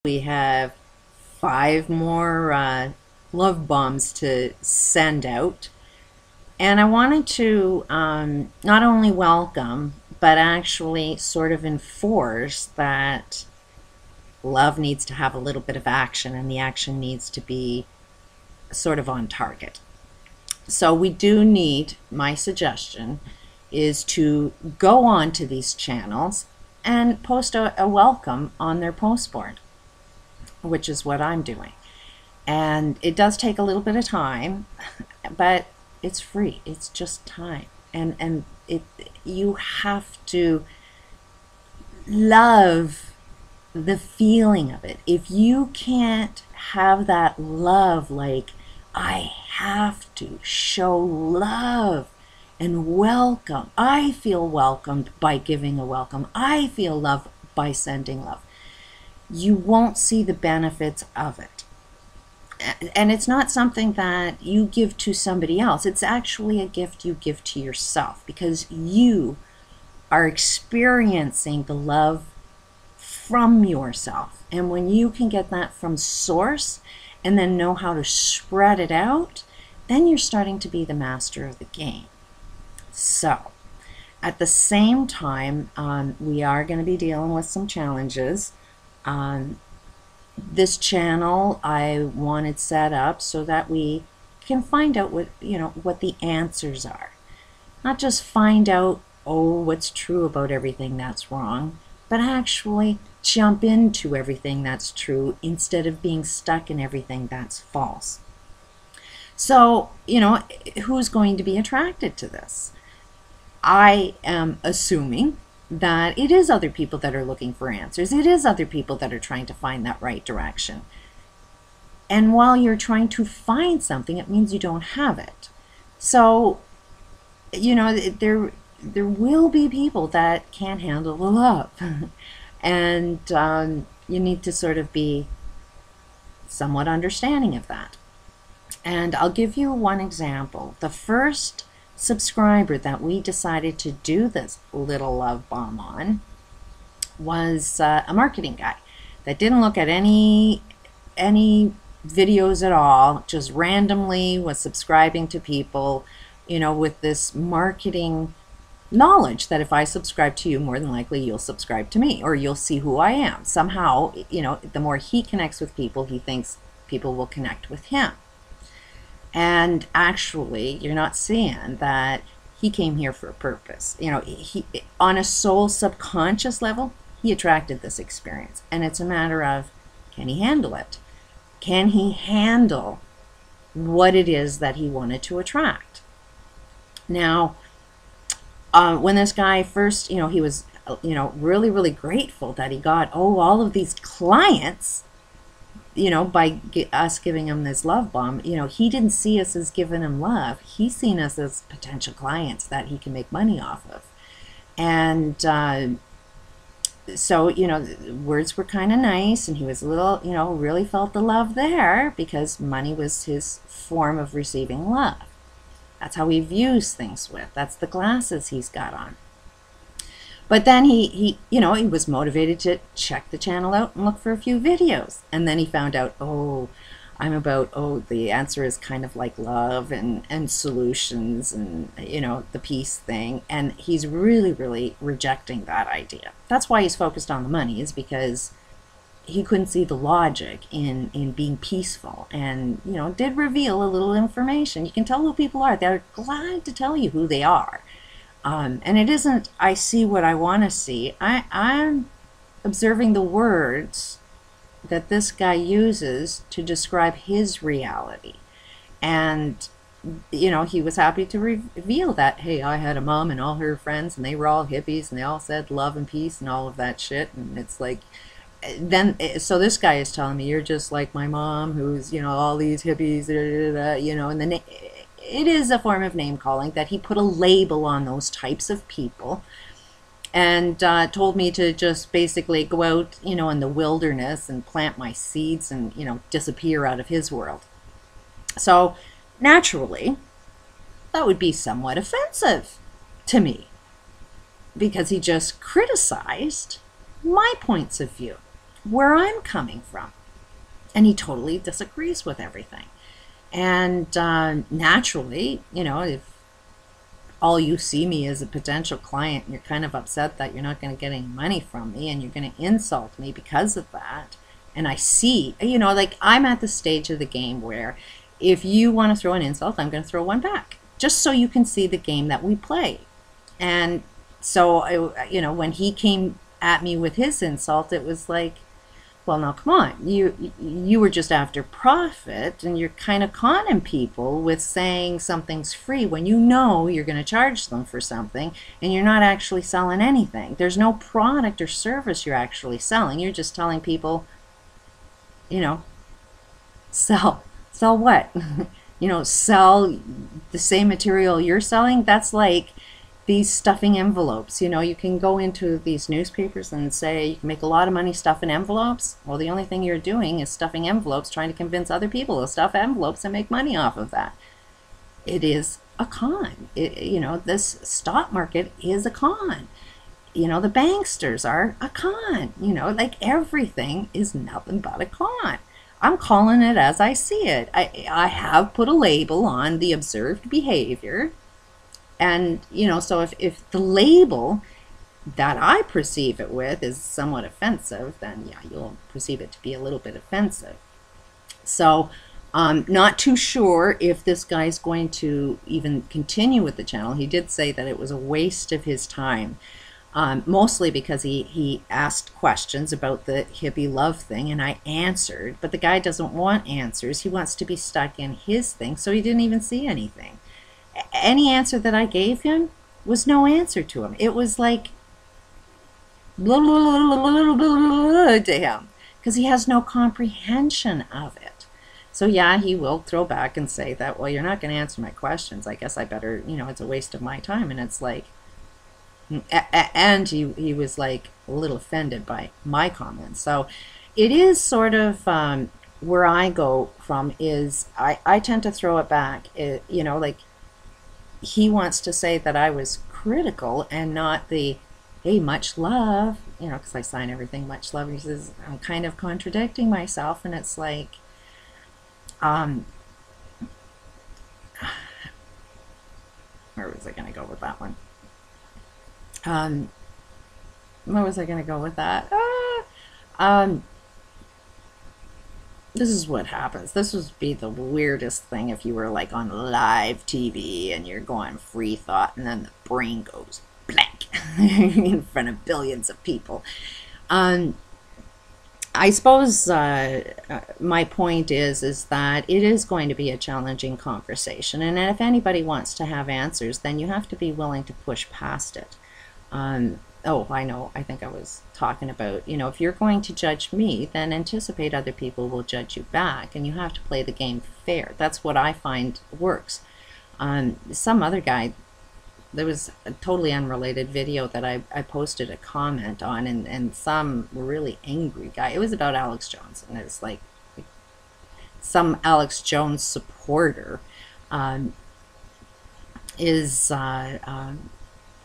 We have 5 more love bombs to send out. And I wanted to not only welcome, but actually sort of enforce that love needs to have a little bit of action, and the action needs to be sort of on target. So we do need, my suggestion is to go on to these channels and post a welcome on their post board, which is what I'm doing. And it does take a little bit of time, but it's free. It's just time. And you have to love the feeling of it. If you can't have that love, like, I have to show love and welcome. I feel welcomed by giving a welcome. I feel love by sending love. You won't see the benefits of it. And it's not something that you give to somebody else. It's actually a gift you give to yourself, because you are experiencing the love from yourself. And when you can get that from source and then know how to spread it out, then you're starting to be the master of the game. So at the same time, we are going to be dealing with some challenges. This channel I wanted set up so that we can find out what the answers are. Not just find out, oh, what's true about everything that's wrong, but actually jump into everything that's true instead of being stuck in everything that's false. So, who's going to be attracted to this? I am assuming that it is other people that are looking for answers. It is other people that are trying to find that right direction. And while you're trying to find something, it means you don't have it. So, there will be people that can't handle the love. And you need to sort of be somewhat understanding of that. And I'll give you one example. The first subscriber that we decided to do this little love bomb on was a marketing guy that didn't look at any videos at all, just randomly was subscribing to people, with this marketing knowledge that if I subscribe to you, more than likely you'll subscribe to me, or you'll see who I am. Somehow, the more he connects with people, he thinks people will connect with him. And actually, you're not seeing that he came here for a purpose. He on a soul subconscious level, he attracted this experience. And it's a matter of, can he handle it? Can he handle what it is that he wanted to attract? Now, when this guy first, he was, really, really grateful that he got, all of these clients, by us giving him this love bomb. He didn't see us as giving him love. He's seen us as potential clients that he can make money off of. And so, words were kind of nice, and he was a little, really felt the love there, because money was his form of receiving love. That's how he views things with. That's the glasses he's got on. But then he was motivated to check the channel out and look for a few videos. And then he found out, the answer is kind of like love and solutions and, the peace thing. And he's really, really rejecting that idea. That's why he's focused on the money, is because he couldn't see the logic in being peaceful, and did reveal a little information. You can tell who people are. They're glad to tell you who they are, and it isn't I see what I want to see. I'm observing the words that this guy uses to describe his reality, and he was happy to reveal that, hey, I had a mom and all her friends, and they were all hippies, and they all said love and peace and all of that shit. And it's like, so this guy is telling me, you're just like my mom, who's, all these hippies, and then it is a form of name calling, that he put a label on those types of people, and told me to just basically go out, in the wilderness and plant my seeds and, disappear out of his world. So naturally, that would be somewhat offensive to me, because he just criticized my points of view. where I'm coming from. And he totally disagrees with everything. And naturally, you know, if all you see me as a potential client and you're kind of upset that you're not going to get any money from me and you're going to insult me because of that, and I see, you know, like I'm at the stage of the game where if you want to throw an insult, I'm going to throw one back, just so you can see the game that we play. And so, you know, when he came at me with his insult, it was like, well, now come on, you were just after profit, and you're kind of conning people with saying something's free when you know you're going to charge them for something, and you're not actually selling anything. There's no product or service you're actually selling. You're just telling people, you know, sell what? You know, sell the same material you're selling. That's like these stuffing envelopes. You know, you can go into these newspapers and say you can make a lot of money stuffing envelopes. Well, the only thing you're doing is stuffing envelopes, trying to convince other people to stuff envelopes and make money off of that. It is a con. You know, this stock market is a con. You know, the banksters are a con. You know, like everything is nothing but a con. I'm calling it as I see it. I have put a label on the observed behavior. And, you know, so if the label that I perceive it with is somewhat offensive, then yeah, you'll perceive it to be a little bit offensive. So not too sure if this guy's going to even continue with the channel. He did say that it was a waste of his time, mostly because he asked questions about the hippie love thing, and I answered. But the guy doesn't want answers. He wants to be stuck in his thing, so he didn't even see anything. Any answer that I gave him was no answer to him. It was like blah, blah, blah, blah, blah, blah, to him, because he has no comprehension of it. So yeah, he will throw back and say that, well, you're not going to answer my questions. I guess I better, you know, it's a waste of my time. And it's like, and he was like a little offended by my comments. So it is sort of where I go from is I tend to throw it back, you know, like, he wants to say that I was critical and not the, hey, much love, you know, because I sign everything much love. He says, I'm kind of contradicting myself, and it's like, where was I going to go with that one? Where was I going to go with that? This is what happens. This would be the weirdest thing if you were like on live TV and you're going free thought and then the brain goes blank in front of billions of people. I suppose my point is that it is going to be a challenging conversation, and if anybody wants to have answers, then you have to be willing to push past it. Oh, I know, I think I was talking about, you know, if you're going to judge me, then anticipate other people will judge you back, and you have to play the game fair. That's what I find works. Some other guy, there was a totally unrelated video that I posted a comment on, and some really angry guy, it was about Alex Jones, and it's like some Alex Jones supporter is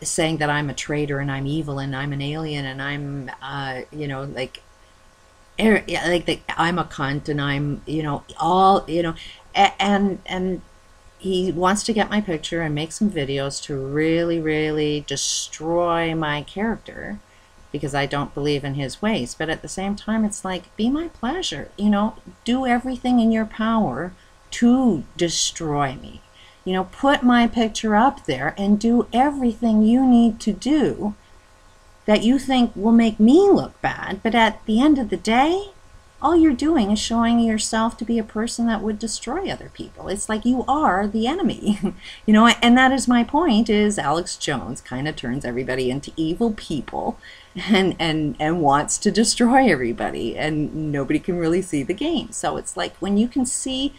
saying that I'm a traitor and I'm evil and I'm an alien and I'm you know, like I'm a cunt and I'm, you know, all, you know, and he wants to get my picture and make some videos to really destroy my character because I don't believe in his ways. But at the same time, it's like, be my pleasure, you know, do everything in your power to destroy me. You know, put my picture up there and do everything you need to do that you think will make me look bad. But at the end of the day, all you're doing is showing yourself to be a person that would destroy other people. It's like you are the enemy. You know, and that is my point, is Alex Jones kind of turns everybody into evil people and wants to destroy everybody, and nobody can really see the game. So it's like when you can see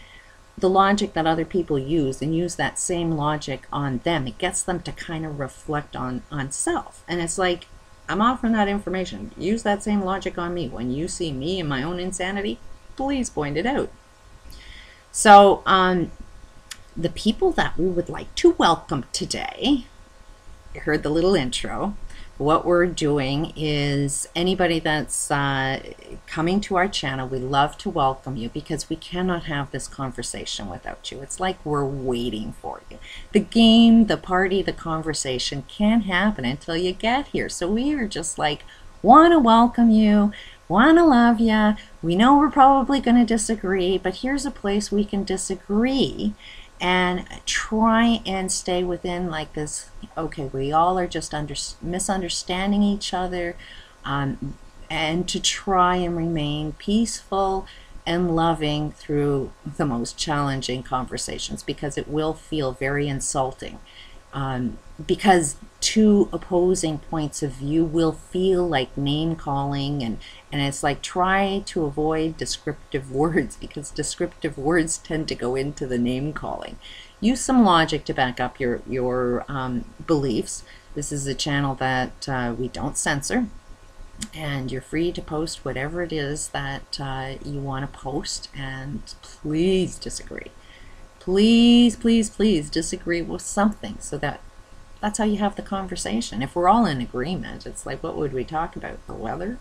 the logic that other people use and use that same logic on them, it gets them to kind of reflect on self. And it's like, I'm offering that information. Use that same logic on me. When you see me and my own insanity, please point it out. So the people that we would like to welcome today, you heard the little intro. what we're doing is anybody that's coming to our channel, we love to welcome you because we cannot have this conversation without you. It's like we're waiting for you. The game, the party, the conversation can't happen until you get here. So we are just like, want to welcome you, want to love you. We know we're probably going to disagree, but here's a place we can disagree and try and stay within like this, okay, we all are just misunderstanding each other, and to try and remain peaceful and loving through the most challenging conversations, because it will feel very insulting. Because two opposing points of view will feel like name calling, and it's like, try to avoid descriptive words, because descriptive words tend to go into the name calling. Use some logic to back up your beliefs. This is a channel that we don't censor, and you're free to post whatever it is that you want to post, and please disagree. Please, please, please disagree with something, so that's how you have the conversation. If we're all in agreement, it's like, what would we talk about? The weather?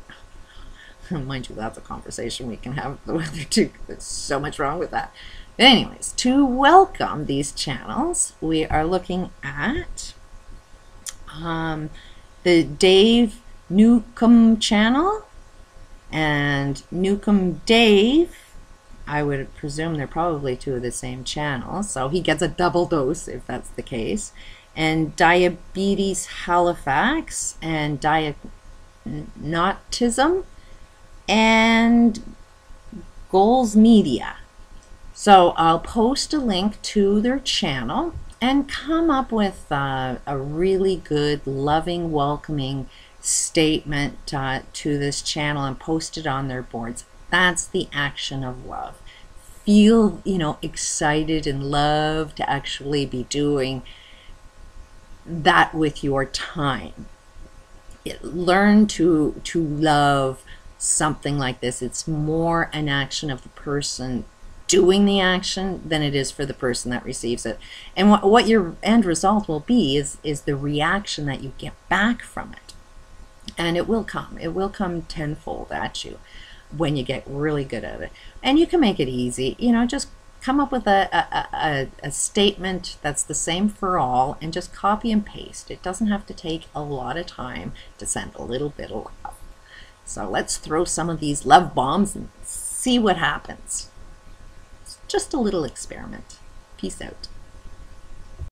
Mind you, that's a conversation we can have, the weather too. There's so much wrong with that. But anyways, to welcome these channels, we are looking at the Dave Newcomb channel and Newcomb Dave. I would presume they're probably two of the same channel, so he gets a double dose if that's the case. And Diabetes Halifax and Diagnotism and Goals Media. So I'll post a link to their channel and come up with a really good, loving, welcoming statement to this channel and post it on their boards. That's the action of love. Feel, excited and love to actually be doing that with your time. Learn to love something like this. It's more an action of the person doing the action than it is for the person that receives it. And what your end result will be is the reaction that you get back from it. And it will come tenfold at you when you get really good at it. And you can make it easy, just come up with a statement that's the same for all, and just copy and paste. It doesn't have to take a lot of time to send a little bit of love. So let's throw some of these love bombs and see what happens. It's just a little experiment. Peace out.